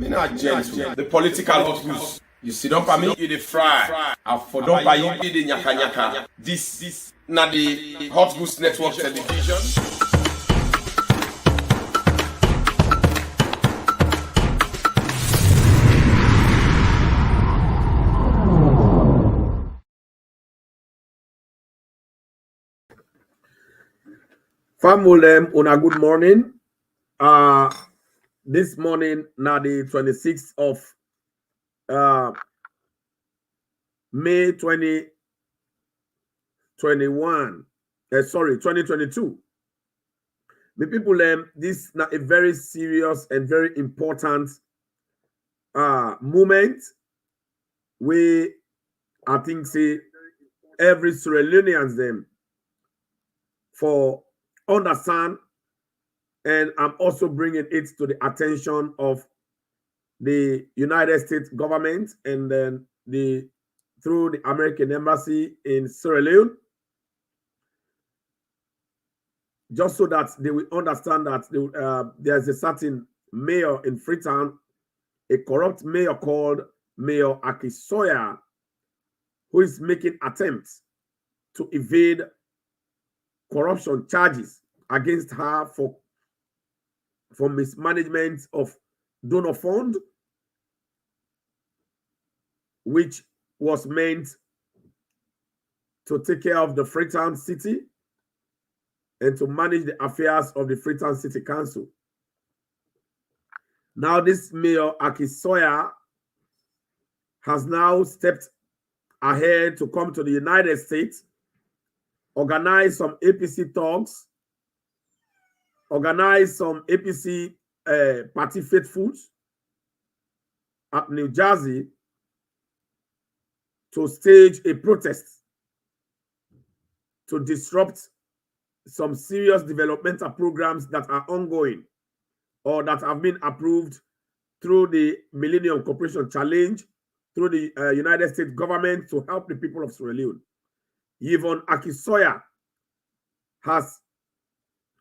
Me not gentle. The political hot you sit up for me, you the fry. I for don't buy you the nyaka nyaka. This na the Hot Goose Network television. Famulem, una good morning. This morning, now the 26th of May 2021. 2022. The people, this is a very serious and very important moment. We, I think, say every Sierra Leoneans them for understand, and I'm also bringing it to the attention of the United States government and then through the American embassy in Sierra Leone, just so that they will understand that there's a certain mayor in Freetown, a corrupt mayor called Mayor Akisoya, who is making attempts to evade corruption charges against her for mismanagement of donor fund, which was meant to take care of the Freetown city and to manage the affairs of the Freetown City Council. Now, this Mayor Akisoya has now stepped ahead to come to the United States, organize some APC talks, organize some APC party faithfuls at New Jersey to stage a protest to disrupt some serious developmental programs that are ongoing or that have been approved through the Millennium Corporation Challenge, through the United States government to help the people of Sierra Leone. Yvonne Akisoya has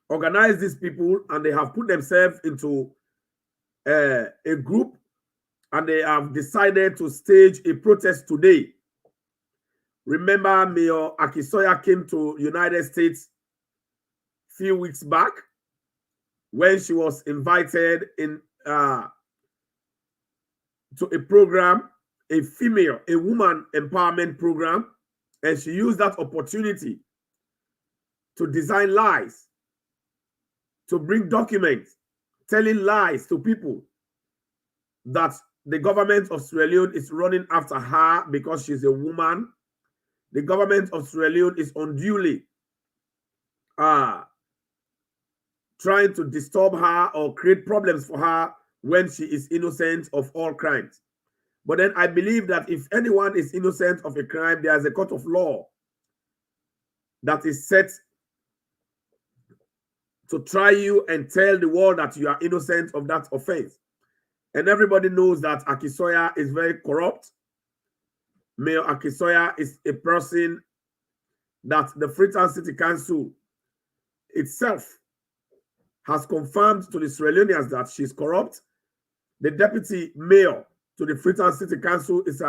organized these people, and they have put themselves into a group, and they have decided to stage a protest today. Remember, Mayor Akisoya came to United States a few weeks back when she was invited in to a program, a woman empowerment program, and she used that opportunity to design lies, to bring documents telling lies to people that the government of Sierra Leone is running after her because she's a woman. The government of Sierra Leone is unduly trying to disturb her or create problems for her when she is innocent of all crimes. But then I believe that if anyone is innocent of a crime, there is a court of law that is set to try you and tell the world that you are innocent of that offense. And everybody knows that Akisoya is very corrupt. Mayor Akisoya is a person that the Freetown City Council itself has confirmed to the Sierra Leoneans that she's corrupt. The deputy mayor to the Freetown City Council is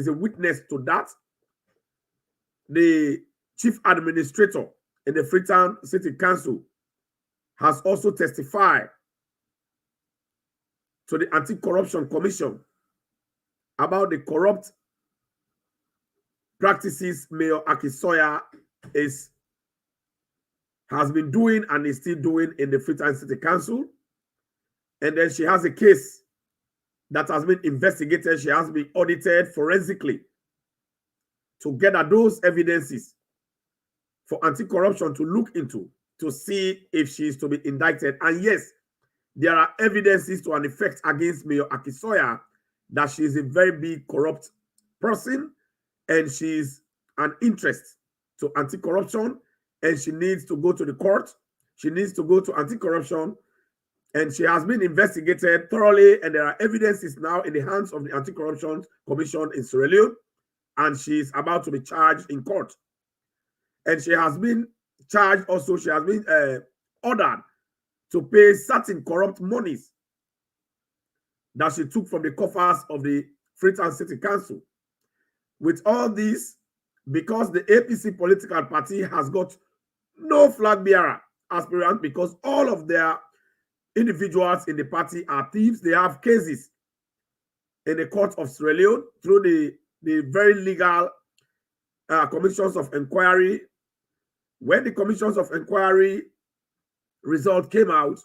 a witness to that. The chief administrator in the Freetown City Council has also testified to the Anti-Corruption Commission about the corrupt practices Mayor Akisoya has been doing and is still doing in the Freetown City Council. And then she has a case that has been investigated. She has been audited forensically to gather those evidences for anti-corruption to look into, to see if she is to be indicted. And yes, there are evidences to an effect against Mayor Akisoya that she is a very big corrupt person, and she's an interest to anti-corruption, and she needs to go to the court. She needs to go to anti-corruption, and she has been investigated thoroughly, and there are evidences now in the hands of the Anti-Corruption Commission in Sierra Leone, and she's about to be charged in court. And she has been charged also, she has been ordered to pay certain corrupt monies that she took from the coffers of the Freetown City Council. With all this, because the APC political party has got no flag bearer aspirant, because all of their individuals in the party are thieves, they have cases in the court of Sierra Leone through the very legal commissions of inquiry. When the commissions of inquiry result came out,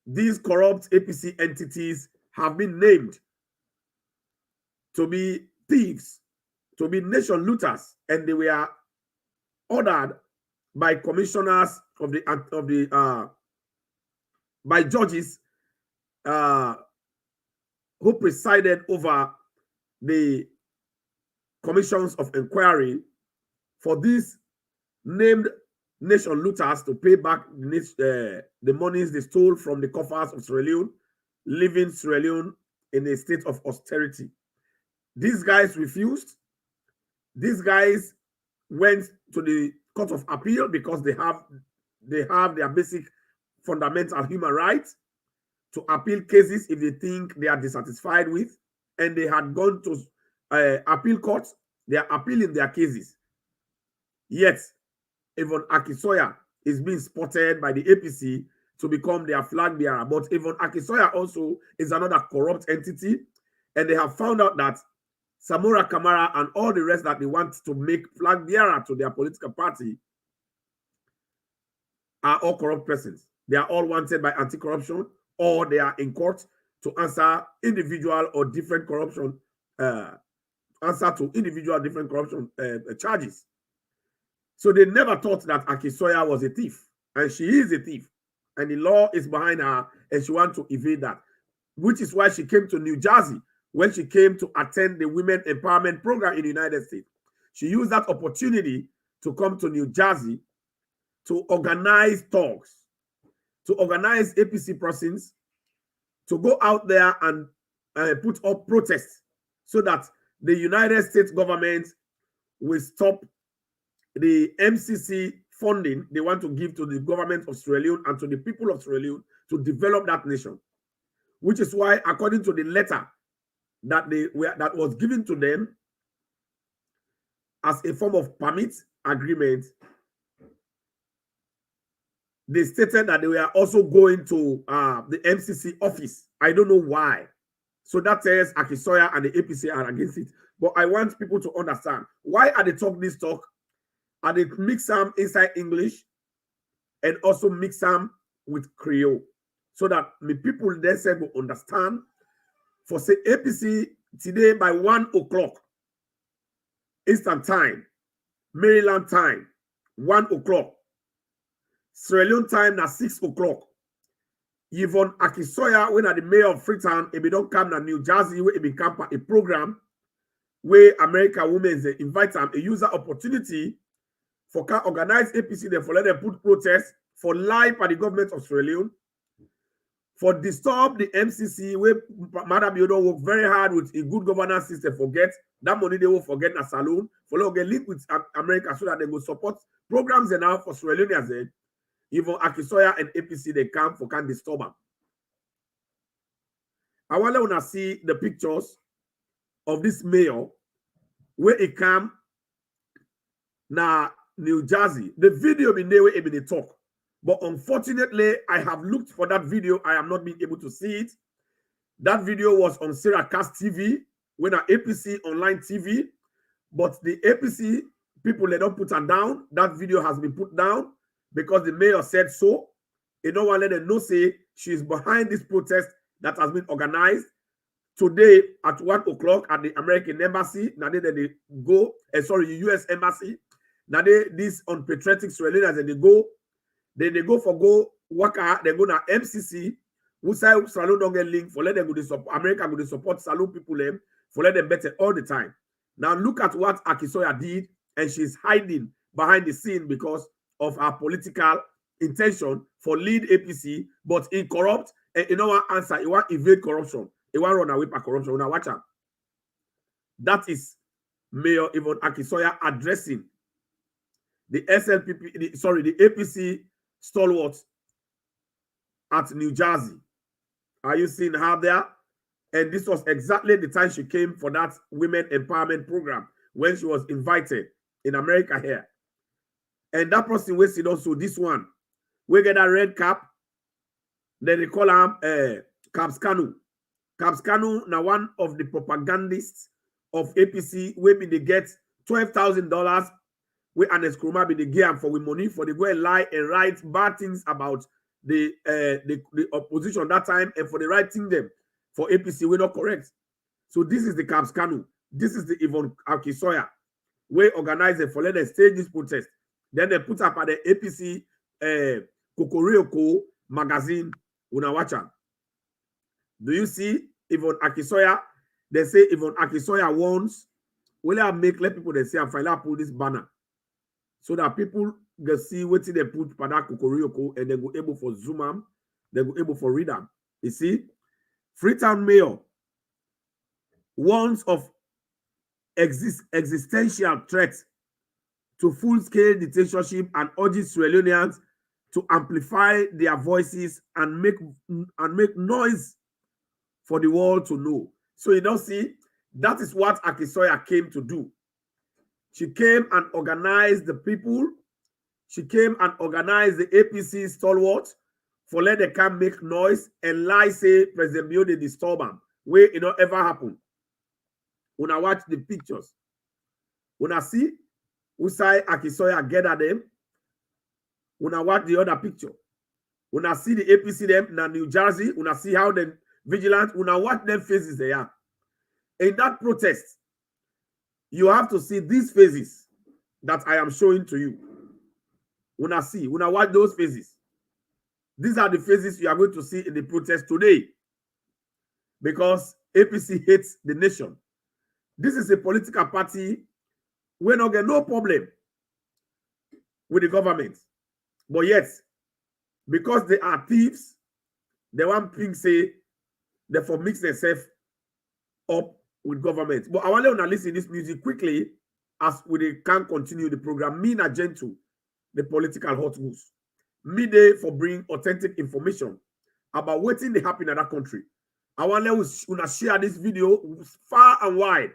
these corrupt APC entities have been named to be thieves, to be nation looters, and they were ordered by commissioners of the by judges who presided over the commissions of inquiry for these named nation looters to pay back the monies they stole from the coffers of Sierra Leone, leaving Sierra Leone in a state of austerity. These guys refused. These guys went to the Court of Appeal because they have their basic fundamental human rights to appeal cases if they think they are dissatisfied with, and they had gone to appeal courts. They are appealing their cases. Yet, Yvonne Akisoya is being spotted by the APC to become their flag bearer. But Yvonne Akisoya also is another corrupt entity, and they have found out that Samora Kamara and all the rest that they want to make flag bearer to their political party are all corrupt persons. They are all wanted by anti-corruption, or they are in court to answer individual or different corruption, charges. So they never thought that Akisoya was a thief, and she is a thief, and the law is behind her, and she wants to evade that, which is why she came to New Jersey when she came to attend the Women Empowerment Program in the United States. She used that opportunity to come to New Jersey to organize talks, to organize APC persons, to go out there and put up protests so that the United States government will stop the MCC funding they want to give to the government of Sierra Leone and to the people of Sierra Leone to develop that nation. Which is why, according to the letter that was given to them as a form of permit agreement, they stated that they were also going to the MCC office. I don't know why. So that says Akisoya and the APC are against it. But I want people to understand, why are they talking this talk? And they mix some inside English and also mix some with Creole, so that the people then said will understand. For say APC today by 1 o'clock Eastern time, Maryland time, 1 o'clock, Sierra Leone time na 6 o'clock. Yvonne Akisoya, when at the mayor of Freetown, if don't come to New Jersey, where it become a program where American women they invite them, a user opportunity for can organize APC, then for let them put protests for life by the government of Sierra Leone, for disturb the MCC, where Madam Yodo work very hard with a good governance system, forget that money they will forget a saloon, for them get linked with America so that they will support programs and now for Sierra Leoneans. Even Akisoya and APC, they come for can disturb them. I want to see the pictures of this mayor where he come now New Jersey. The video been there where he been talk. But unfortunately, I have looked for that video. I am not being able to see it. That video was on Syracuse TV, when an APC online TV. But the APC people, they don't put her down. That video has been put down because the mayor said so. You don't want to let them know, say she's behind this protest that has been organized today at 1 o'clock at the American Embassy. Now they go, the US Embassy. Now this unpatriotic Sierra Leoneans, and they go. Then they go work out, they go to MCC, who say Salon don't get link for let them go to support America, go to support Salon people them for let them better all the time. Now look at what Akisoya did, and she's hiding behind the scene because of her political intention for lead APC, but in corrupt, and you know what answer, you want evade corruption, you want run away from corruption. Now watch out. That is Mayor Yvonne Akisoya addressing the SLPP, the APC stalwart at New Jersey. Are you seeing her there? And this was exactly the time she came for that women empowerment program when she was invited in America here. And that person we see also this one. We get a red cap. Then they call him Caps Kanu. Caps Kanu now one of the propagandists of APC. We be they get $12,000. We and Eskroma be the gear for we money for the go and lie and write bad things about the opposition that time and for the writing them for APC we're not correct. So this is the Caps Kanu. This is the Yvonne Akisoya. We organize it for let them stage this protest. Then they put up at the APC Kokoreoko magazine. Una watch am. Do you see Yvonne Akisoya? They say Yvonne Akisoya wants. Will I let people they say and finally pull this banner so that people can see what they put for that Kokoreoko and they go able for zoom am, they go able for read them. You see, Freetown mayor warns of existential threat to full-scale dictatorship and urges Sierra Leoneans to amplify their voices and make noise for the world to know. So you don't see, that is what Akisoya came to do. She came and organized the people. She came and organized the APC stalwart for let they can make noise and lie say President Bio they disturb them. Where it not ever happen. When I watch the pictures, when I see Usai Akisoya gather them, when I watch the other picture, when I see the APC them in New Jersey, when I see how them vigilant, when I watch them faces they are. In that protest, you have to see these faces that I am showing to you. When I watch those faces, these are the faces you are going to see in the protest today because APC hates the nation. This is a political party. We don't get no problem with the government. But yet, because they are thieves, they want to say they for mix themselves up with government. But I want to listen to this music quickly as we can continue the program. Me na gentle, the political hot news. Me there for bring authentic information about what they happen in that country. I want to share this video far and wide.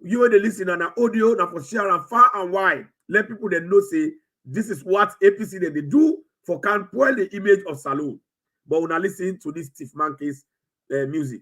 You will listen on an audio now for share far and wide. Let people that know say this is what APC they do for can spoil the image of Salone. But when I listen to this Steve Mankey's music.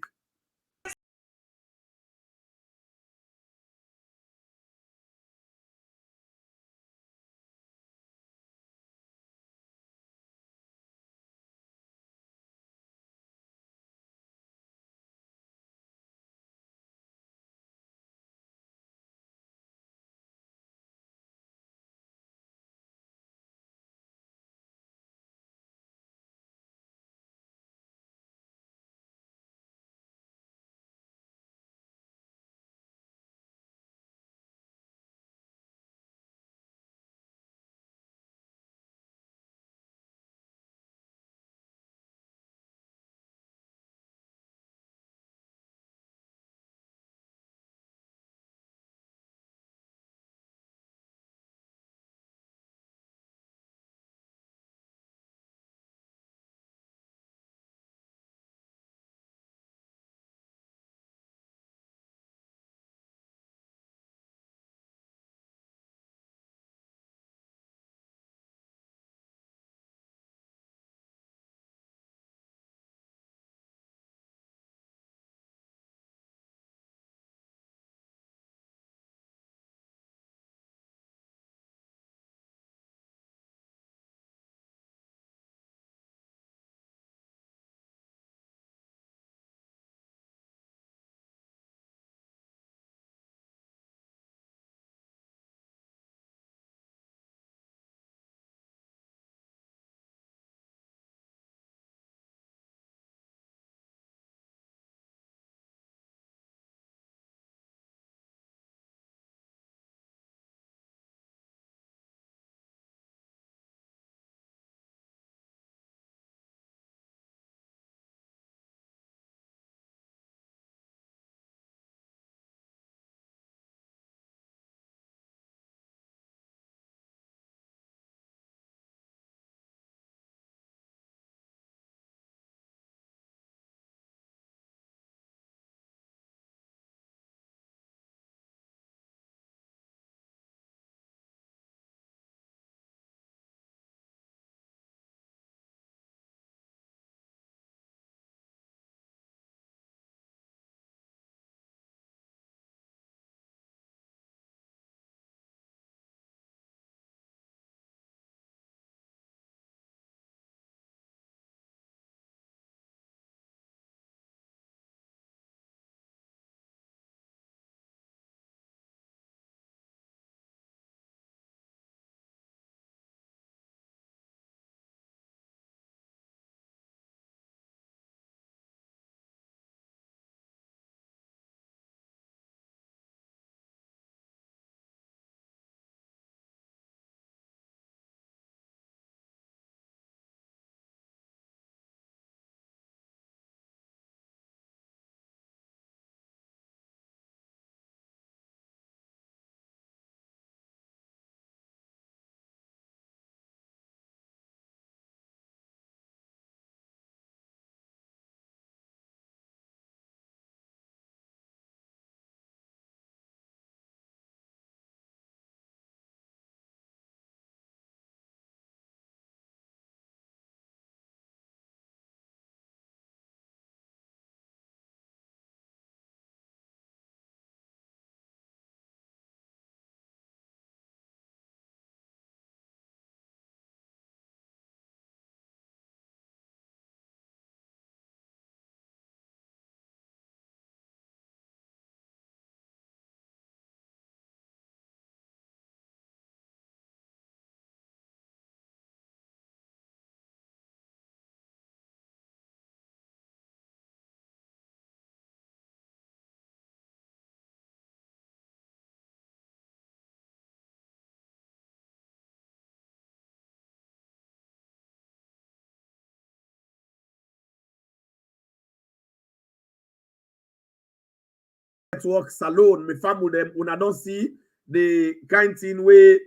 network salon, me family them, when I don't see the kind thing where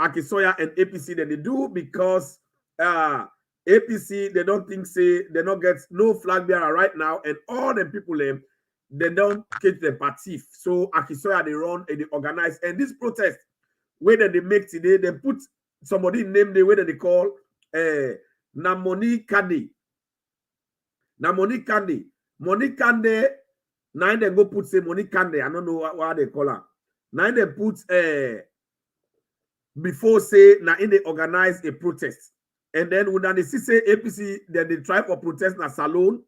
Akisoya and APC that they do because APC they don't think say they don't get no flag bearer right now, and all the people them they don't catch the party. So Akisoya they run and they organize, and this protest where they make today, they put somebody name the way that they call Namoni Kande. Namoni Kande. Moni Kande. Now they go put say Moni Kande. I don't know what they call her. Now they put before say now in they organize a protest. And then when they see say APC, then they try for protest na salon,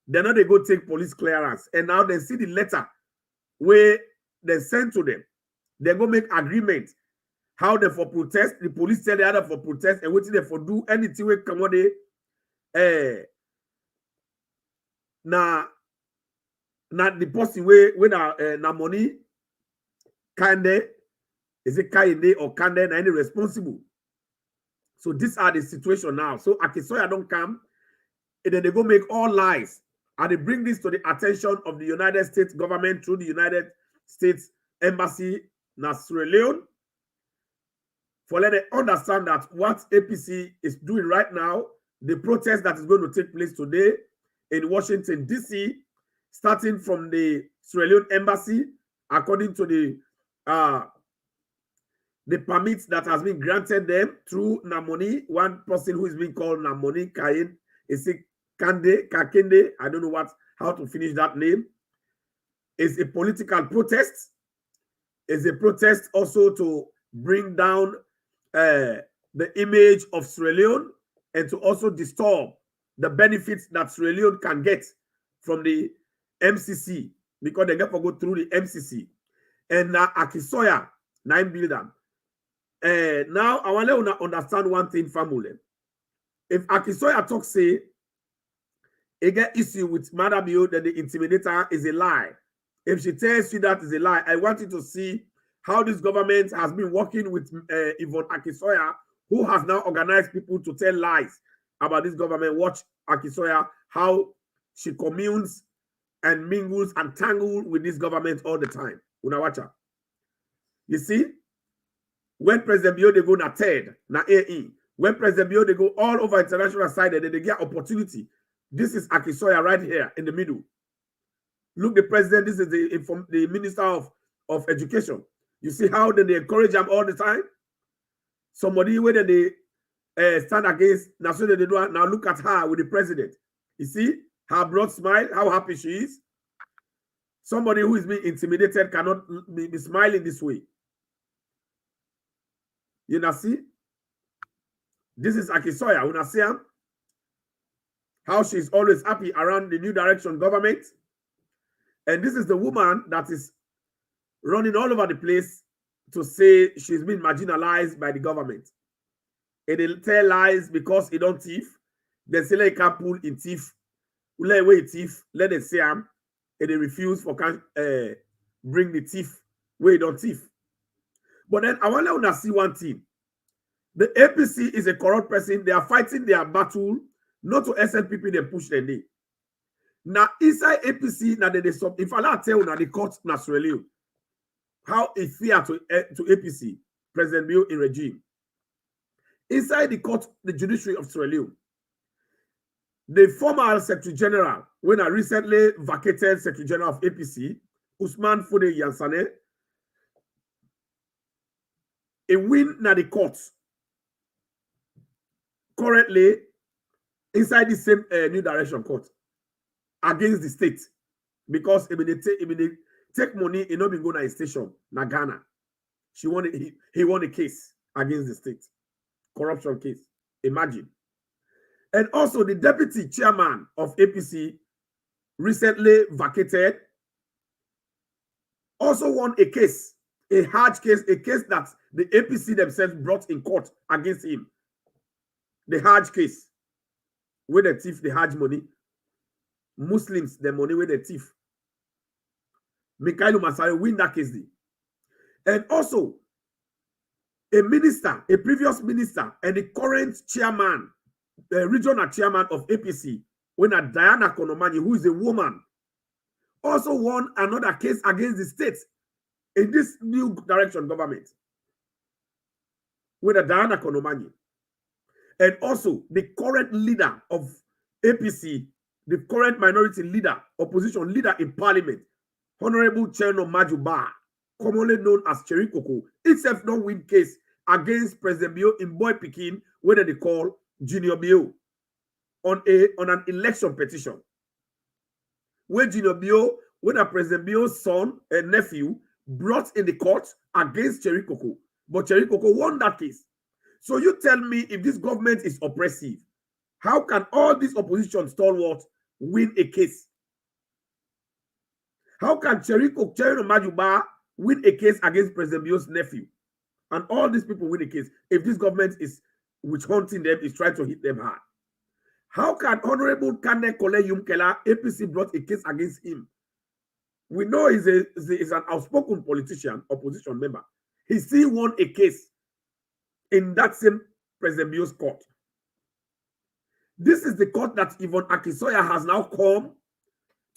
then now they go take police clearance. And now they see the letter where they send to them. They go make agreement how they for protest. The police tell the other for protest and waiting they for do anything we come on now the person where na money Kande is it Kande or Kande na any responsible. So these are the situation now. So Akisoya don't come, and then they go make all lies. And they bring this to the attention of the United States government through the United States Embassy in Sierra Leone. For let them understand that what APC is doing right now, the protest that is going to take place today in Washington, D.C., starting from the Sierra Leone Embassy, according to the permits that has been granted them through Namoni, one person who is being called Namoni Kain, is Kakende, I don't know how to finish that name, is a political protest, is a protest also to bring down the image of Sierra Leone and to also disturb the benefits that Sierra Leone can get from the MCC because they get to go through the MCC. And now Akisoya, 9 billion. Now I want to understand one thing, family. If Akisoya talk say he get issue with Madam Yo that the intimidator is a lie. If she tells you that is a lie, I want you to see how this government has been working with Yvonne Akisoya, who has now organized people to tell lies about this government. Watch Akisoya, how she communes and mingles and tangles with this government all the time. Una watch her. You see, when President Bio they go na TED, na AE, when President Bio they go all over international side, they get opportunity. This is Akisoya right here in the middle. Look, the president, this is the Minister of Education. You see how they encourage them all the time? Somebody where they stand against, now so they do. Now look at her with the president. You see her broad smile, how happy she is. Somebody who is being intimidated cannot be smiling this way. You know, see? This is Akisoya. You know, see how she's always happy around the New Direction government. And this is the woman that is running all over the place to say she's been marginalized by the government. And they tell lies because he don't thief. They say they can't pull in thief. Let away thief. Let them say and they refuse for bring the thief where he don't thief. But then I want to see one thing. The APC is a corrupt person. They are fighting their battle not to SNPP, they push their name. Now, inside APC, now they if I tell you now the court na Sierra Leone, how it fear to APC, President Bio in regime. Inside the court, the judiciary of Sierra Leone, the former Secretary General, when I recently vacated Secretary General of APC, Usman Fode Yansane, a win na the court. Currently, inside the same New Direction court against the state because if they take money, it not been go to a station na Ghana. He won a case against the state, corruption case. Imagine. And also the deputy chairman of APC recently vacated, also won a case, a hard case, a case that the APC themselves brought in court against him. The Hajj case, where they thief the Hajj money, Muslims, the money where they thief. Mikhail Masari win that case. And also, a minister, a previous minister, and the current chairman, the regional chairman of APC, when a Diana Konomani, who is a woman, also won another case against the state in this new direction government with Diana Konomani. And also the current leader of APC, the current minority leader, opposition leader in parliament, Honorable Cherno Majuba, commonly known as Cherikoko, itself don't win case against President Bio in Boy Pikin, whether they call Junior Bio, on an election petition. Where Junior Bio, when President Bio's son and nephew brought in the court against Cherikoko, but Cherikoko won that case. So you tell me, if this government is oppressive, how can all these opposition stalwarts win a case? How can Cherino Majuba win a case against President Bio's nephew? And all these people win a case if this government is witch hunting them, is trying to hit them hard. How can Honorable Kane Kole Yumkela, APC, brought a case against him? We know he's an outspoken politician, opposition member. He still won a case in that same President Bio's court. This is the court that Yvonne Akisoya has now come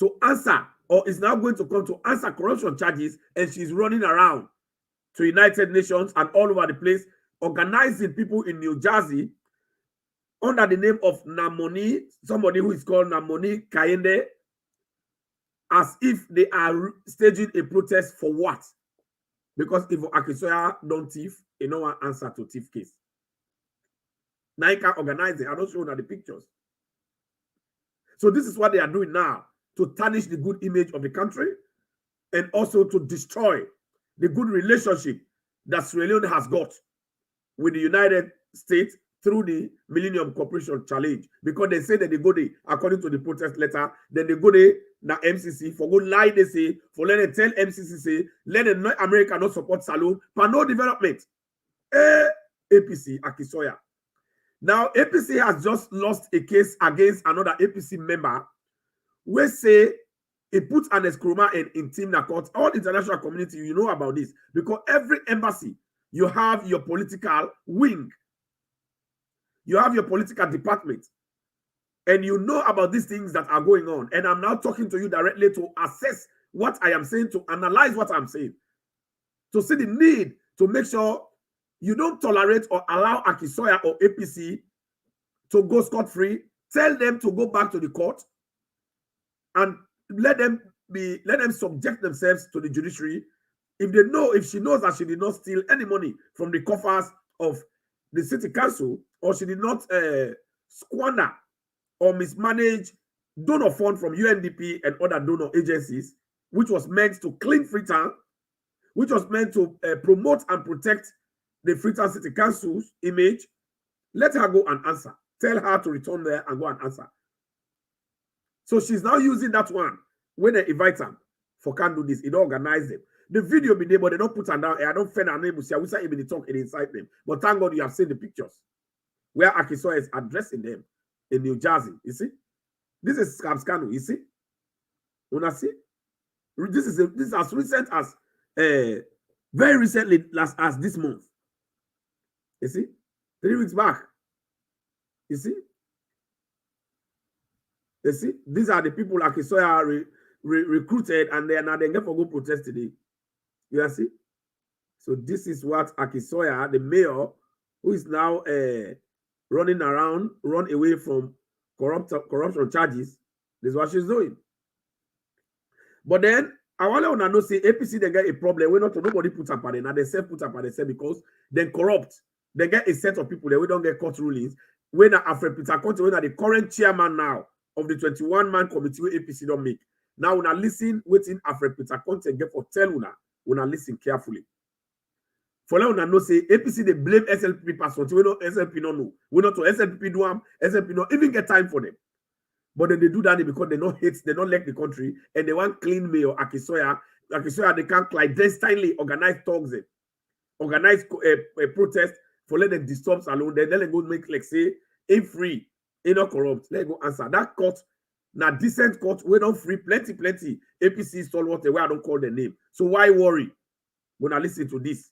to answer, or is now going to come to answer corruption charges, and she's running around to United Nations and all over the place, organizing people in New Jersey under the name of Namoni, somebody who is called Namoni Kayende, as if they are staging a protest for what? Because if Akisoya don't thief, you know an answer to thief case. Naika organizing, I don't show you the pictures. So this is what they are doing now, to tarnish the good image of the country and also to destroy the good relationship that Sierra Leone has got with the United States through the Millennium Cooperation Challenge. Because they say that they go there, according to the protest letter, then they go there, na MCC, for good lie they say, for let them tell MCC say, let America not support Salone, for no development. APC, Akisoya. Now, APC has just lost a case against another APC member, where say he puts an escroma in Team Nakot. All international community, you know about this, because every embassy, you have your political wing. You have your political department. And you know about these things that are going on. And I'm now talking to you directly to assess what I am saying, to analyze what I'm saying, to see the need to make sure you don't tolerate or allow Akisoya or APC to go scot-free. Tell them to go back to the court and let them subject themselves to the judiciary. If she knows that she did not steal any money from the coffers of the city council, or she did not squander or mismanage donor fund from UNDP and other donor agencies, which was meant to clean Freetown, which was meant to promote and protect the Freetown City Council's image, let her go and answer. Tell her to return there and go and answer. So she's now using that one when they invite her for can't do this. It organize them. The video be there, but they don't put her down. I don't find her name. I wish I even talk and incite them. But thank God you have seen the pictures where Akisoya is addressing them in New Jersey. You see? This is Scamscano, you see? When I see? This is as recent as very recently, as this month. You see? 3 weeks back. You see? You see? These are the people Akisoya recruited, and they are now they get for go protest today. You see? So this is what Akisoya, the mayor, who is now running around, run away from corruption charges, this is what she's doing. But then I want to know, say APC they get a problem. We not nobody put up at it. Now they self put up at it because they corrupt. They get a set of people that we don't get court rulings. When Alfred Peter Conte, when the current chairman now of the 21-man committee where APC don't make. Now when I listen, waiting Alfred Peter Conte get for tell una, when I listen carefully. For now, una know say APC they blame SLP person. We know SLP no know. We know to SLP do them. SLP not even get time for them. But then they do that because they don't hate, they don't like the country, and they want clean mayor Akisoya. Akisoya they can clandestinely organize talks, organize a protest for let them disturb Salone. Then let them go make like say in free, in not corrupt. Let go answer that court. Now decent court, we don't free plenty. APC stalwart the way I don't call the name. So why worry when I listen to this?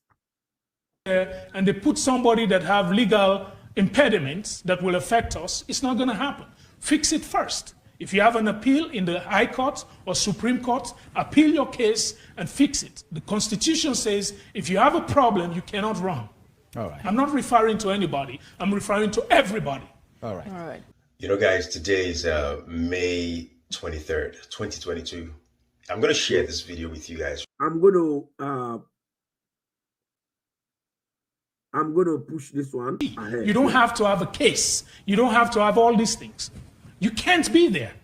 And they put somebody that have legal impediments that will affect us, it's not going to happen. Fix it first. If you have an appeal in the High Court or Supreme Court, appeal your case and fix it. The Constitution says if you have a problem, you cannot run. All right. I'm not referring to anybody. I'm referring to everybody. All right. All right. You know, guys, today is May 23rd, 2022. I'm going to share this video with you guys. I'm going to push this one ahead. You don't have to have a case. You don't have to have all these things. You can't be there.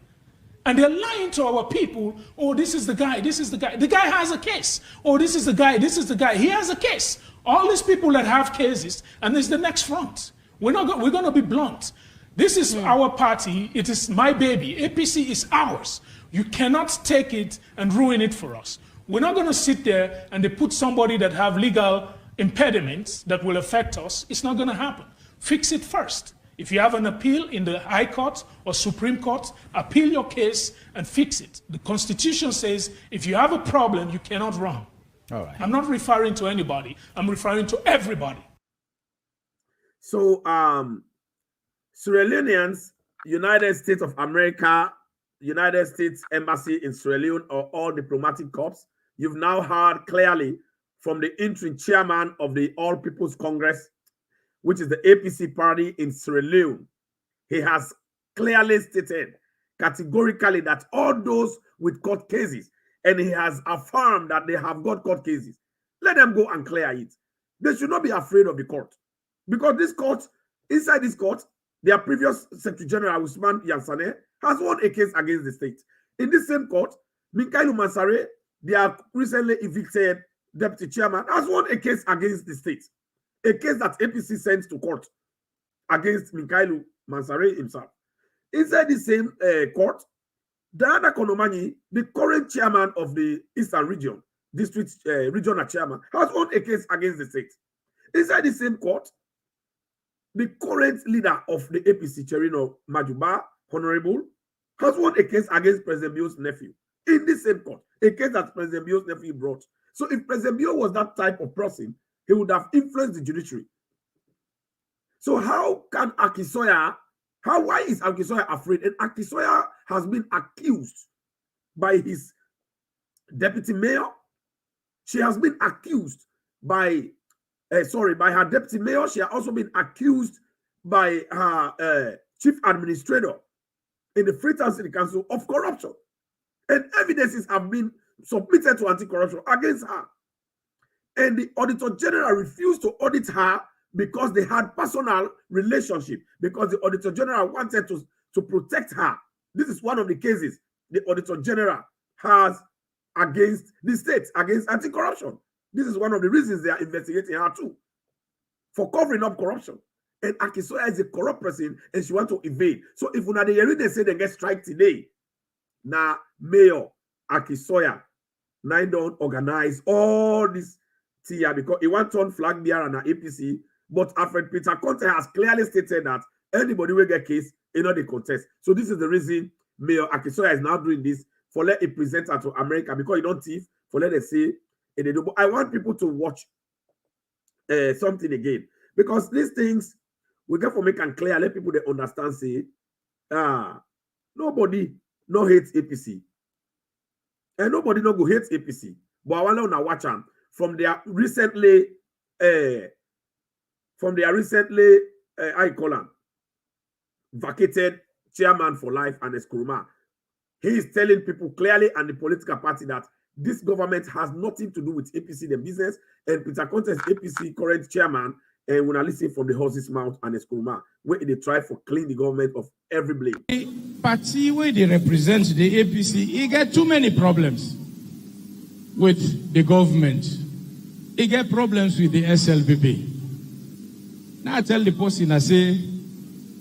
And they're lying to our people. Oh, this is the guy. This is the guy. The guy has a case. Oh, this is the guy. This is the guy. He has a case. All these people that have cases, and there's the next front. We're going to be blunt. This is our party. It is my baby. APC is ours. You cannot take it and ruin it for us. We're not going to sit there and they put somebody that have legal impediments that will affect us. It's not going to happen. Fix it first. If you have an appeal in the High Court or Supreme Court, appeal your case and fix it. The Constitution says if you have a problem, you cannot run. All right. I'm not referring to anybody. I'm referring to everybody. So, Sierra Leoneans, United States of America, United States Embassy in Sierra Leone, or all diplomatic corps, you've now heard clearly from the interim chairman of the All People's Congress, which is the APC party in Sierra Leone. He has clearly stated categorically that all those with court cases, and he has affirmed that they have got court cases, let them go and clear it. They should not be afraid of the court. Because this court, inside this court, their previous Secretary General, Usman Yansane, has won a case against the state. In this same court, Minkailu Mansare, their recently evicted deputy chairman, has won a case against the state. A case that APC sent to court against Minkailu Mansare himself. Inside the same court, Diana Konomani, the current chairman of the Eastern Region, district regional chairman, has won a case against the state. Inside the same court, the current leader of the APC, Cherino Majuba, Honorable, has won a case against President Bio's nephew. In the same court, a case that President Bio's nephew brought. So if President Bio was that type of person, he would have influenced the judiciary. So how can Akisoya, why is Akisoya afraid? And Akisoya has been accused by his deputy mayor. She has been accused by her deputy mayor. She has also been accused by her chief administrator in the Freetown City Council of corruption. And evidences have been submitted to anti-corruption against her. And the Auditor General refused to audit her because they had personal relationship, because the Auditor General wanted to protect her. This is one of the cases the Auditor General has against the state, against anti-corruption. This is one of the reasons they are investigating her too, for covering up corruption. And Akisoya is a corrupt person and she wants to evade. So if una they say they get strike today, now Mayor Akisoya now don't organize all this tia because he wants on flag bearer and APC. But Alfred Peter Conte has clearly stated that anybody will get case in all the contest. So this is the reason Mayor Akisoya is now doing this, for let it present her to America, because you don't thief, for let it say. But I want people to watch something again, because these things we get for make and clear, let people they understand, say, nobody no hates APC. And nobody no go hate APC. But I want to watch them from their recently I call him vacated chairman for life and Eskuruma. He is telling people clearly and the political party that this government has nothing to do with APC, the business, and Peter Conte is APC current chairman, and when I listen from the horse's mouth and Eskuruma, where they try to clean the government of every blame. The party where they represent the APC, he get too many problems with the government. He get problems with the SLBP. Now I tell the person, I say,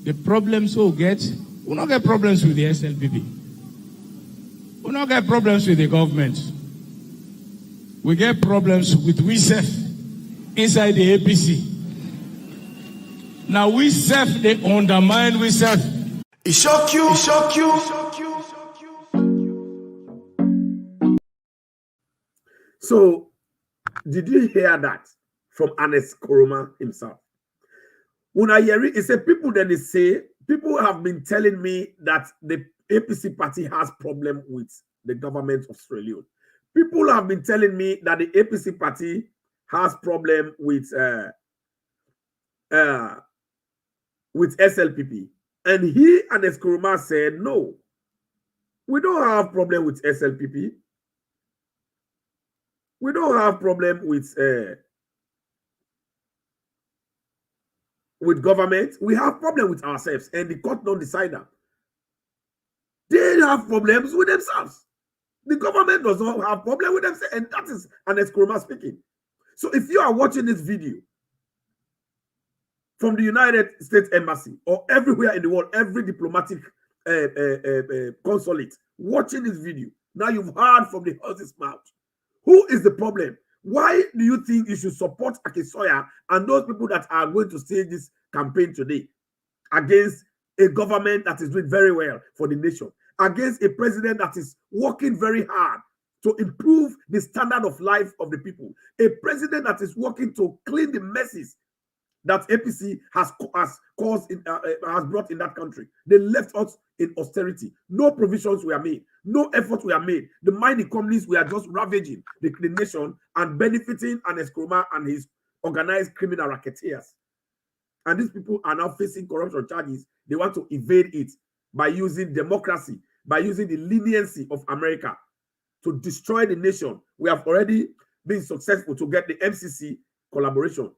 the problems we get, we don't get problems with the SLBP. We don't get problems with the government. We get problems with we self inside the APC. Now we self, they undermine we self. It shock you, it shock you. So, did you hear that from Anes Koroma himself? When I hear it, it's a people that they say, people have been telling me that the APC party has problem with the government of Sierra Leone. People have been telling me that the APC party has problem with SLPP. And he and Eskuruma said, no, we don't have problem with SLPP. We don't have problem with government. We have problem with ourselves, and the court don't decide that. They have problems with themselves. The government does not have problem with themselves, and that is an Eskuruma speaking. So if you are watching this video from the United States Embassy or everywhere in the world, every diplomatic consulate watching this video, now you've heard from the horse's mouth. Who is the problem? Why do you think you should support Akisoya and those people that are going to stage this campaign today against a government that is doing very well for the nation, against a president that is working very hard to improve the standard of life of the people, a president that is working to clean the messes that APC has brought in that country? They left us in austerity. No provisions were made. No efforts were made. The mining companies were just ravaging the nation and benefiting an Eskroma and his organized criminal racketeers. And these people are now facing corruption charges. They want to evade it by using democracy, by using the leniency of America to destroy the nation. We have already been successful to get the MCC collaboration.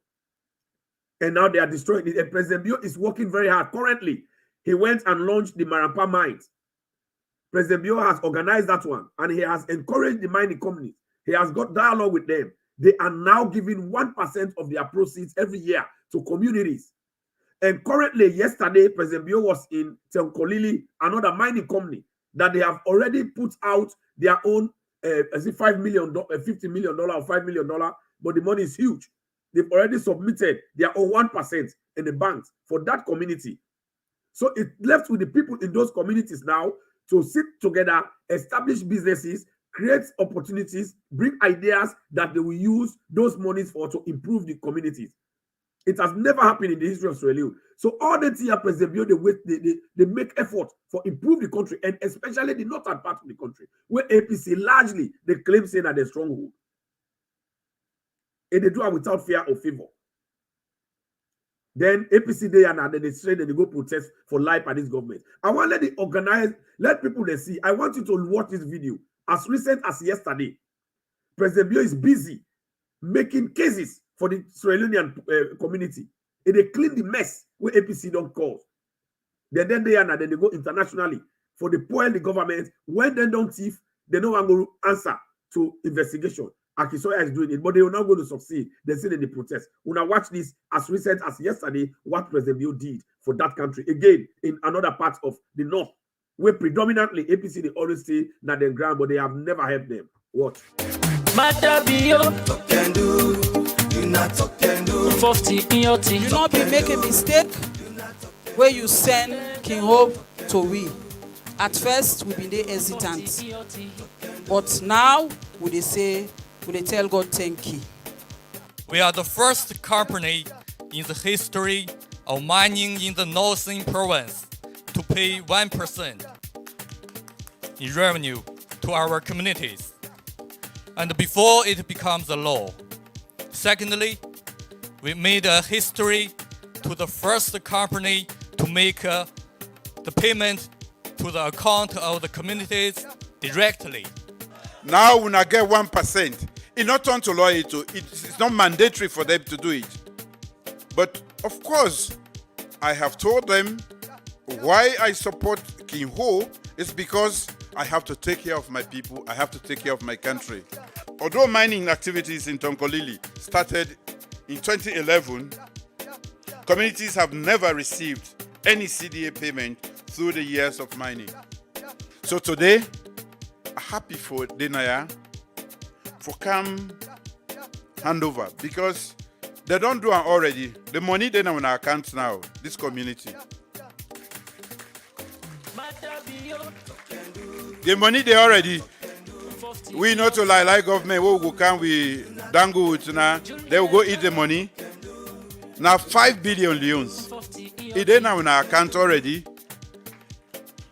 And now they are destroying it. And President Bio is working very hard. Currently, he went and launched the Marampa mines. President Bio has organized that one, and he has encouraged the mining companies. He has got dialogue with them. They are now giving 1% of their proceeds every year to communities. And currently, yesterday, President Bio was in Tenkolili, another mining company, that they have already put out their own, $5 million, $50 million, or $5 million, but the money is huge. They've already submitted their own 1% in the banks for that community. So it left with the people in those communities now to sit together, establish businesses, create opportunities, bring ideas that they will use those monies for to improve the communities. It has never happened in the history of Sierra Leone. So all the year, President Bio, they make effort for improve the country, and especially the northern part of the country, where APC largely they claim saying that they're stronghold. And they do it without fear or favor. Then APC day and then they say that they go protest for life at this government. I want to let people they see. I want you to watch this video. As recent as yesterday, President Bio is busy making cases for the Sierra Leonean community. And they clean the mess where APC don't cause. Then they go internationally for the poor the government. When they don't thief, they no one go answer to investigation. Akisoya is doing it, but they are not going to succeed. They say in the protest. When I watch this as recent as yesterday, what President Bio did for that country, again, in another part of the north, where predominantly APC, they always say that they're ground, but they have never helped them. What? You not be making a mistake where you send King Hope to we. At first, we've been there hesitant. But now, we tell God thank you. We are the first company in the history of mining in the northern province to pay 1% in revenue to our communities, and before it becomes a law. Secondly, we made a history to the first company to make the payment to the account of the communities directly. Now when I get 1%, it's not on to law it. It's not mandatory for them to do it. But of course, I have told them why I support King Ho is because I have to take care of my people. I have to take care of my country. Although mining activities in Tonkolili started in 2011, communities have never received any CDA payment through the years of mining. So today, I'm happy for Denaya for come handover because they don't do it already. The money they on our accounts now, this community. The money they already. We not to like government, we will come, we dangle with now. They will go eat the money. Now 5 billion leons. It is now in our account already.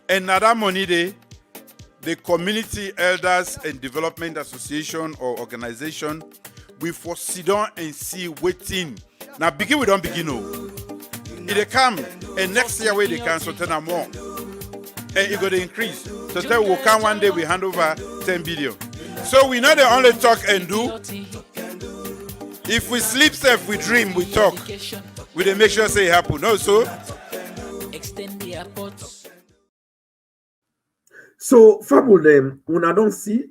And now that money there, the Community Elders and Development Association or organization, we for sit down and see waiting. Now begin, we don't begin. No. If they come and next year where they can so 10 more. And it got to increase. So tell we can one day we hand over 10 billion. So we know they only talk and do. If we sleep safe, we dream, we talk. We dey make sure say it happen. No, so extend the airport. So fable them when I don't see,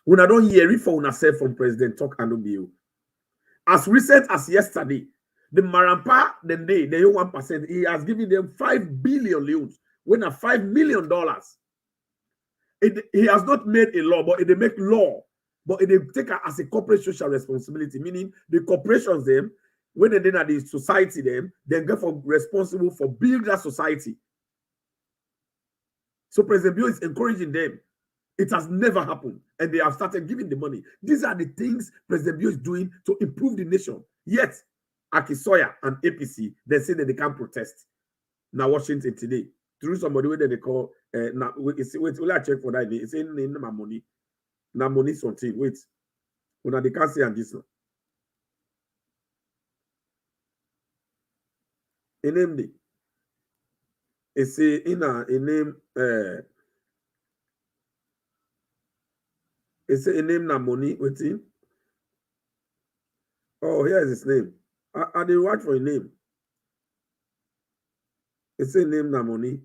when I don't hear it for una self from President talk and you. As recent as yesterday, the Marampa then they 1%, he has given them 5 billion loans, when a $5 million. He has not made a law, but they make law, but they take it as a corporate social responsibility, meaning the corporations them, when they then at the society them, then get for responsible for building that society. So President Bio is encouraging them. It has never happened, and they have started giving the money. These are the things President Bio is doing to improve the nation. Yet, Akisoya and APC, they say that they can't protest. Now, Washington today, through somebody where they call, now, wait, will I check for that? It's in my money. Now, money something. Wait, when they can't say and this one. A name the. It's a name. It's a name na money. Wait him. Oh, here's his name. I did watch for a name. It's a name na money.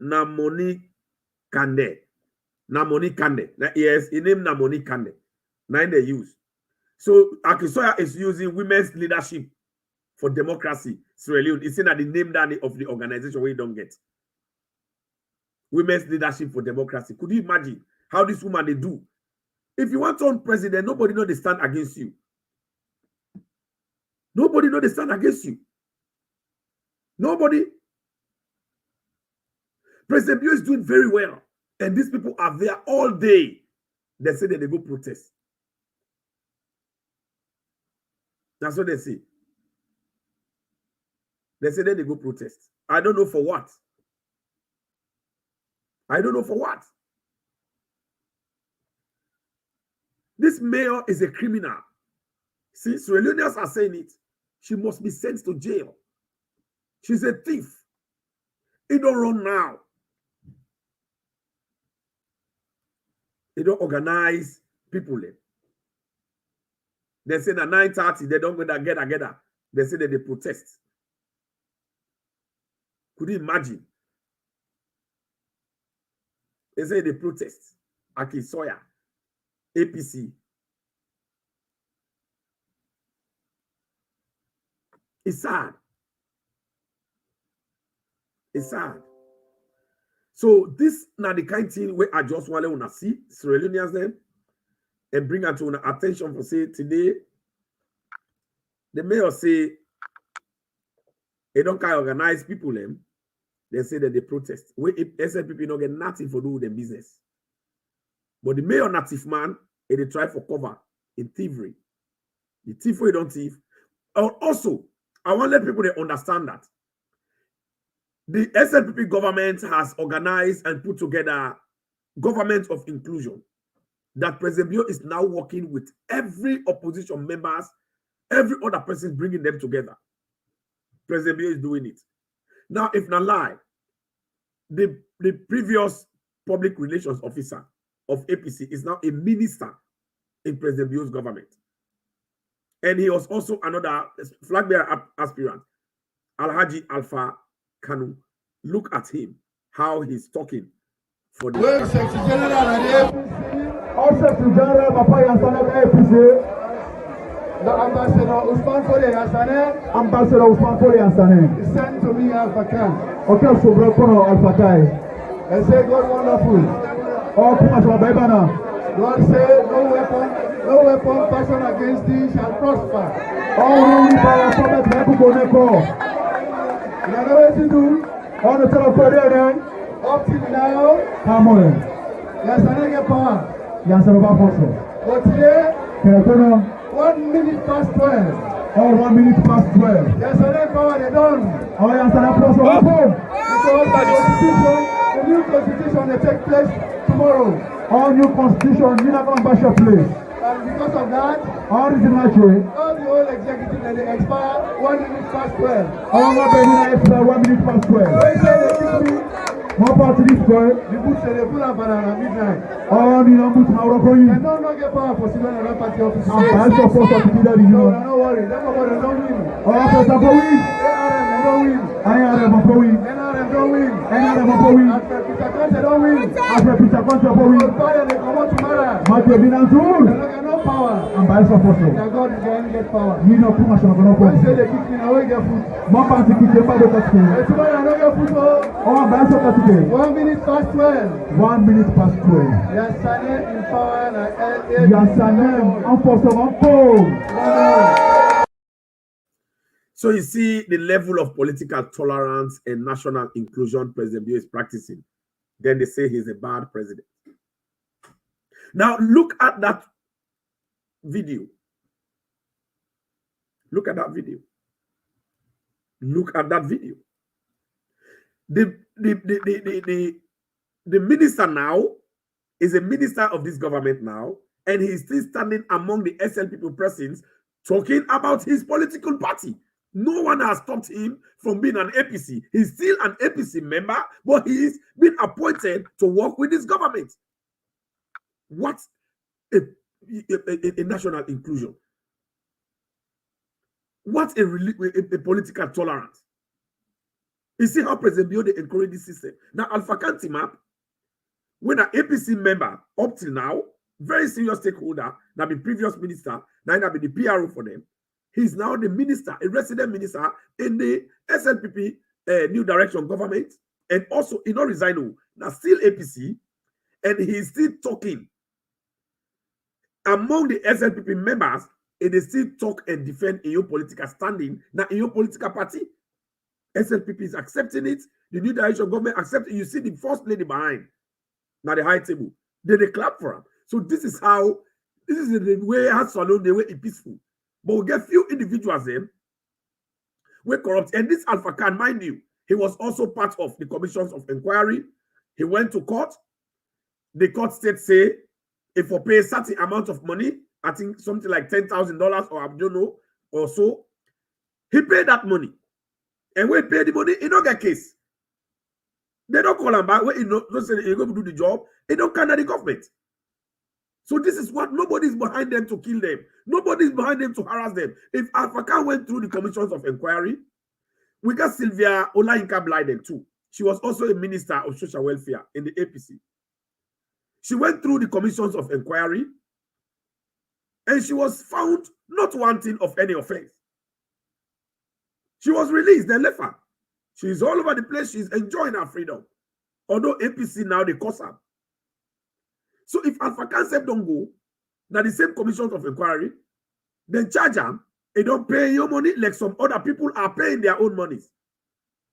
Namoni Kande. Namoni Kande. Yes, a name Namoni Kande. Nine they use. So Akisoya is using women's leadership for democracy. Sierra Leone. It's saying that the name that of the organization where you don't get. Women's leadership for democracy. Could you imagine how this woman they do? If you want on president, nobody know they stand against you. Nobody know they stand against you. Nobody. President Bio is doing very well. And these people are there all day. They say that they go protest. That's what they say. They say that they go protest. I don't know for what. I don't know for what. This mayor is a criminal. See, Sierra Leoneans are saying it. She must be sent to jail. She's a thief. It don't run now. They don't organize people. They say that 9:30, they don't go together. They say that they protest. Could you imagine? They say they protest. Akisoya, APC. It's sad. It's sad. So this now the kind of thing where I just want to see Sierra Leoneans them and bring it to attention for say today. The mayor say they don't kind of organize people them. They say that they protest. Where SLPP don't get nothing for do with the business. But the mayor native man, they try for cover in thievery. The thief we don't thief. Also, I want to let people they understand that the SLPP government has organized and put together government of inclusion. That President Bio is now working with every opposition members, every other person bringing them together. President Bio is doing it. Now, if not lie, the previous public relations officer of APC is now a minister in President Bio's government. And he was also another flag bearer aspirant, Alhaji Alpha Kanu. Look at him, how he's talking for the Secretary General of the APC, also to General Papa Yansane of APC. The Ambassador Usman Fole Yansane. Ambassador Usman Fole Yansane. He sent to me Alpha Khan. Okay, so Brokono Alpha Kai. And say God wonderful. Oh, Puma Baibana. God say no weapon fashioned against thee shall prosper. Oh, we by a prophet Nebuchadnezzar. You know what to do? On the telephone up till now. Come on. Yansane get power. Yansane Bafoso. But today, 1 minute past 12, Or 1 minute past 12. Yes, sir, power they done. Oh, yes, sir, plus one home. Because the new constitution will take place tomorrow. All new constitution, you never bash your place. And because of that, all the whole executive and they expire 1 minute past 12. All my baby expire 1 minute past 12. They say they give me more power to this boy. The boot say they pull up at midnight. All the numbers now are going. They don't get power for civil and party officers. I'm supposed to be there. No, don't worry. That's what they don't win. Oh, for the win. They don't win. I am a win. NRM don't win. NRM win. After Peter Conte don't win. After Peter Conte win. They come out tomorrow. Matthew Binanzul. They don't get no power. I'm by support. Their God is going to get power. You know too much of no power. They say they kick me now. We get food. More party kick them by the country. Tomorrow I don't get food. Oh, I'm by support. 1 minute past 12. 1 minute past 12. Yasanem in power and Yasanem en force en pause. So you see the level of political tolerance and national inclusion President Bio is practicing. Then they say he's a bad president. Now look at that video. Look at that video. Look at that video. The minister now is a minister of this government now, and he's still standing among the SLPP persons talking about his political party. No one has stopped him from being an APC. He's still an APC member, but he's been appointed to work with this government. What a national inclusion. What a political tolerance. You see how President Bio they encourage this system. Now, Alpha Kanti map, when an APC member up till now, very serious stakeholder, that be previous minister, now that be the PRO for them, he's now the minister, a resident minister in the SLPP New Direction government, and also in Resigno, now still APC, and he's still talking among the SLPP members, and they still talk and defend in your political standing, now in your political party. SLPP is accepting it. The New Direction government accepts it. You see the first lady behind, now the high table. They clap for her. So this is the way has salon, the way it's peaceful. But we get few individuals then, we're corrupt. And this Alpha Khan, mind you, he was also part of the commissions of inquiry. He went to court. The court state say, if we pay a certain amount of money, I think something like $10,000 or I don't know, or so, he paid that money. And when he pay the money, he don't get case. They don't call him back. When he don't say he's going to do the job, he don't come at the government. So this is what nobody's behind them to kill them. Nobody's behind them to harass them. If Alpha Khan went through the commissions of inquiry, we got Sylvia Olayinka Blyden too. She was also a minister of social welfare in the APC. She went through the commissions of inquiry and she was found not wanting of any offense. She was released, they left her. She's all over the place, she's enjoying her freedom. Although APC now, they curse her. So if Alpha Concept don't go, now the same commissions of inquiry, then charge them, they don't pay your money like some other people are paying their own monies.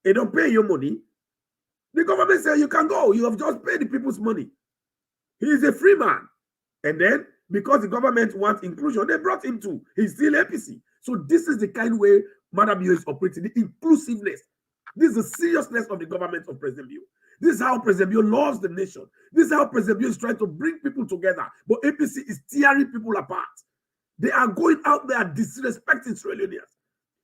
They don't pay your money. The government says you can go, you have just paid the people's money. He is a free man. And then, because the government wants inclusion, they brought him to. He's still APC. So this is the kind of way Madam Bio is operating, the inclusiveness. This is the seriousness of the government of President Bio. This is how President Bio loves the nation. This is how President Bio is trying to bring people together. But APC is tearing people apart. They are going out there disrespecting Sierra Leoneans,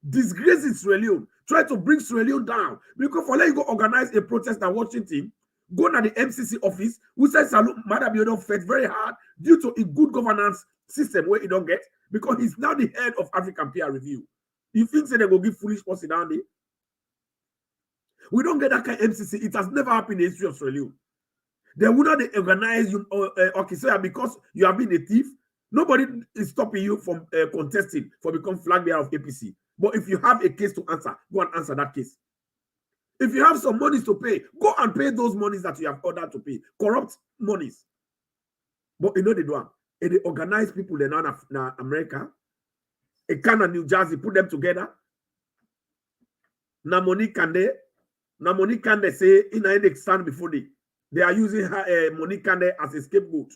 disgracing Sierra Leone, trying to bring Sierra Leone down. Because for let you go organize a protest in Washington, go to the MCC office, who says Madam Bio don't fight very hard due to a good governance system where he don't get, because he's now the head of African Peer Review. You think they go give foolish person down there? We don't get that kind of MCC. It has never happened in the history of Sierra Leone. They would not organize you, because you have been a thief. Nobody is stopping you from contesting for becoming flag bearer of APC. But if you have a case to answer, go and answer that case. If you have some monies to pay, go and pay those monies that you have ordered to pay. Corrupt monies. But you know they do them. And they organize people in America, a kind of New Jersey, put them together. Monique Kande say in a stand before they are using her Monique Kande as a scapegoat.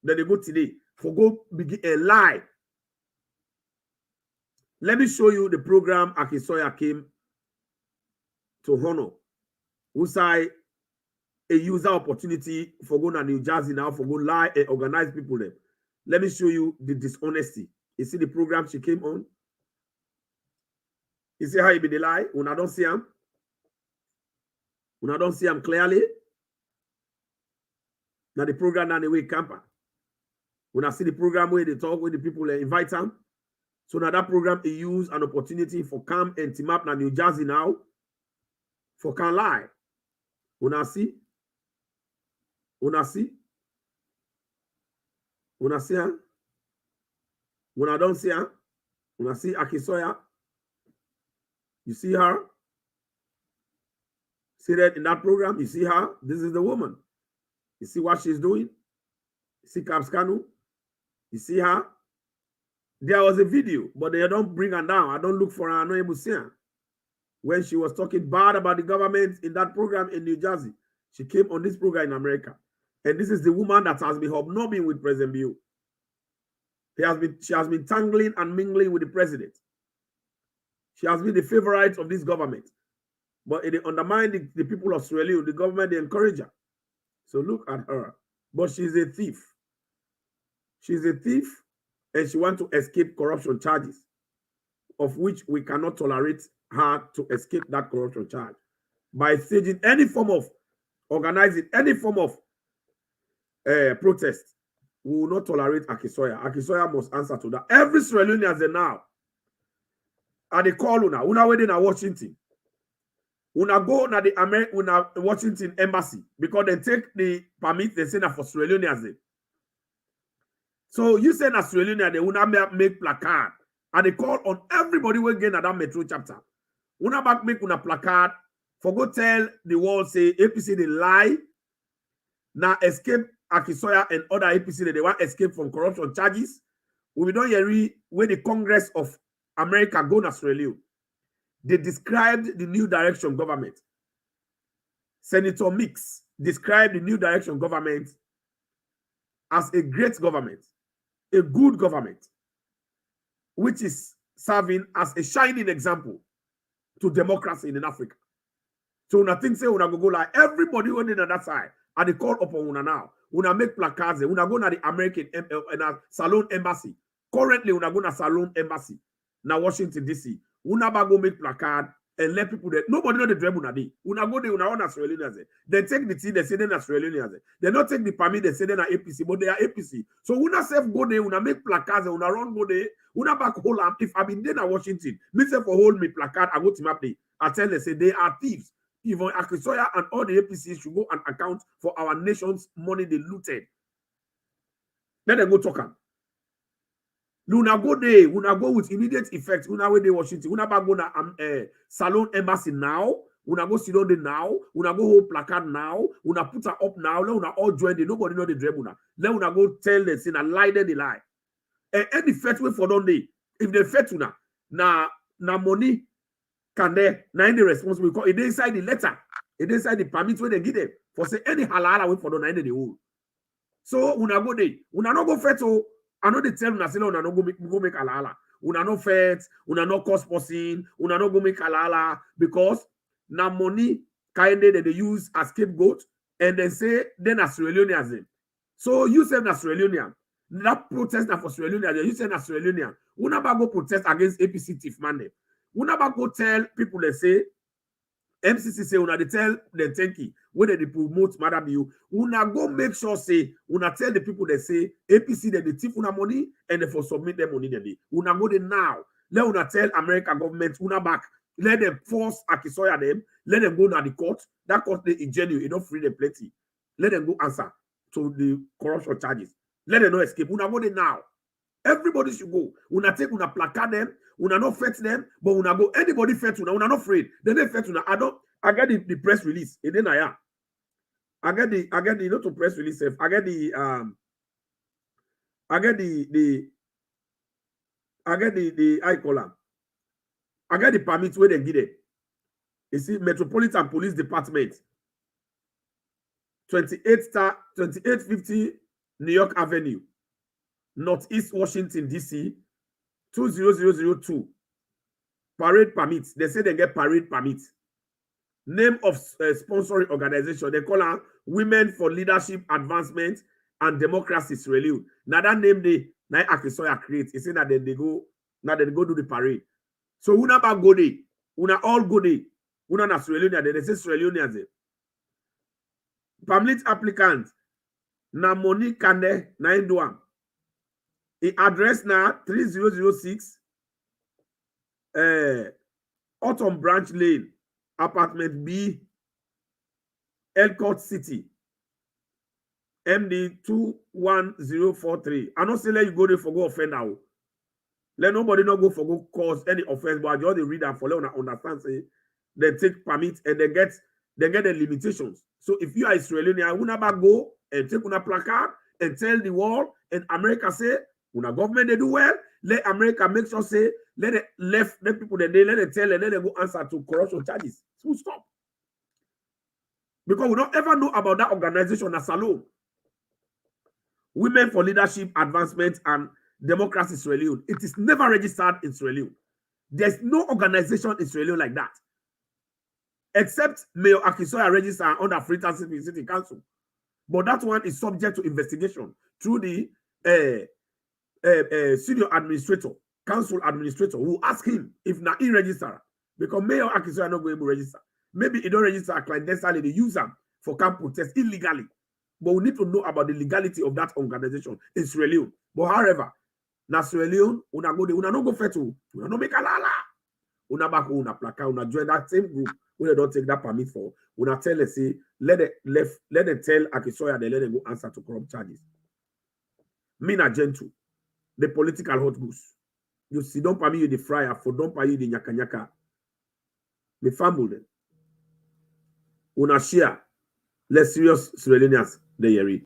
Then they go today for go begin a lie. Let me show you the program Akisoya came to honor. Usai a user opportunity for going to New Jersey now for go lie and organize people there. Let me show you the dishonesty. You see the program she came on? You see how he be the lie? When I don't see him? When I don't see him clearly? Now the program down the way camper. When I see the program where they talk with the people they invite them. So now that program he use an opportunity for come and team up now New Jersey now for can lie. When I see? When I see? When I see her? When I don't see her? When I see Akisoya? You see her? See that in that program? You see her? This is the woman. You see what she's doing? You see Kapskanu? You see her? There was a video, but they don't bring her down. I don't look for her. I'm not able to see her. When she was talking bad about the government in that program in New Jersey, she came on this program in America. And this is the woman that has been hobnobbing with President Bill. She has been tangling and mingling with the president. She has been the favorite of this government. But it undermined the people of Sierra Leone, the government, they encourage her. So look at her. But she's a thief. She's a thief, and she wants to escape corruption charges, of which we cannot tolerate her to escape that corruption charge. By staging any form of, organizing any form of protest, we will not tolerate Akisoya. Akisoya must answer to that. Every Sierra Leonean as now, at the call una waiting at Washington. Una go na the Washington embassy because they take the permit they send for Sierra Leoneans. So you send a Sierra Leonean, they una make placard and they call on everybody who again at that metro chapter. Una back make una placard for go tell the world say APC they lie. Now escape Akisoya and other APC that they want escape from corruption charges. We don't hear when the Congress of America go to Sierra Leone. They described the new direction government. Senator Mix described the new direction government as a great government, a good government, which is serving as a shining example to democracy in Africa. So una think say una go like everybody on that side and they call upon una now. Una make placards, una go na the American Salon Embassy. Currently, una go na Salon Embassy na Washington DC. Una ba go make placard and let people that nobody know the dream una dey. Una go there, una own Australians. They take the tea, they say they're Australians. They not take the permit, they say they're APC, but they are APC. So una self go there, una make placards, una run go there, una back hold am. If I been there na Washington, me self for hold me placard, I go to map day. I tell them say they are thieves. Even Akisoya and all the APCs should go and account for our nation's money they looted. Let them go talk am. Una go there, una go with immediate effect. Una way they Washington, una back go na Salon Embassy now. Una go sit on there now. Una go hold placard now. Una put her up now. Let una all join the nobody know the dream una. Let una go tell them say na lie then they lie. And any fet way for don day. If they fet una na money. Can they now the responsible because it inside the letter, it inside the permit where they give them for say any halala way for the nine the whole. So una go there, una no go fet so I know they tell una say una no go make halala. Una no fet, una no cost person, una no go make halala because na money kind that they use as scapegoat and they say then as Sierra Leoneans. So you say na Sierra Leonean. That protest na for Sierra Leonean. You say na Sierra Leonean. Una ba go protest against APC thief man. Una ba go tell people they say MCC say una they tell them thank you when they promote Madam you. Una go make sure say una tell the people they say APC that they thief una money and they for submit them money they. Una go there now. Let una tell American government una back. Let them force Akisoya them. Let them go to the court. That court they in genuine. It don't free them plenty. Let them go answer to the corruption charges. Let them not escape. Una go there now. Everybody should go. Una take una placard them. Una not fet them, but una go. Anybody fet una not afraid. Then they fet una. I get the press release. And then I get the not to press release. I get the I call them. I get the permits where they get it. You see, Metropolitan Police Department, 2850 New York Avenue, Northeast Washington, D.C., 20002. Parade permits. They say they get parade permits. Name of sponsoring organization. They call her Women for Leadership Advancement and Democracy Sierra Leone. Now that name they now Akisoya create. He said that they go do the parade. So una ba go there. Una all go there. Una na Sierra Leone. They say Sierra Leone. Permit applicant na Monique Kande na Indua. The address na 3006 Autumn Branch Lane, apartment B, Elcourt City, MD 21043. I don't say let you go there for go offend now. Let nobody not go for go cause any offense, but I just read that for let understand say they take permit and they get the limitations. So if you are Israeli, I will never go and take una placard and tell the world and America say, una government they do well, let America make sure say, let it left let people that they let it tell and let them go answer to corruption charges. So stop. Because we don't ever know about that organization as alone. Women for Leadership Advancement and Democracy Sierra Leone. It is never registered in Sierra Leone. There's no organization in Sierra Leone like that. Except Mayor Akisoya registered under Freetown City Council. But that one is subject to investigation through the senior administrator, council administrator, who ask him if not he register. Because Mayor Akisoya not going to register. Maybe he don't register clandestinely, they use them for camp protest illegally. But we need to know about the legality of that organization in Sierra Leone. But however, na Sierra Leone, una go there, una no go fetu, una no make a lala. Una back una plaka, una join that same group. When they don't take that permit for, una tell us say, let them tell Akisoya they let them go answer to corrupt charges. Me na gentle, the political hot goose. You see, don't permit you the fryer, for don't permit you the nyaka nyaka. Me fumble them. Una share, less serious Sierra Leoneans they hear.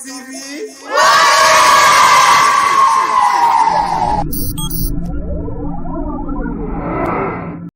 TV.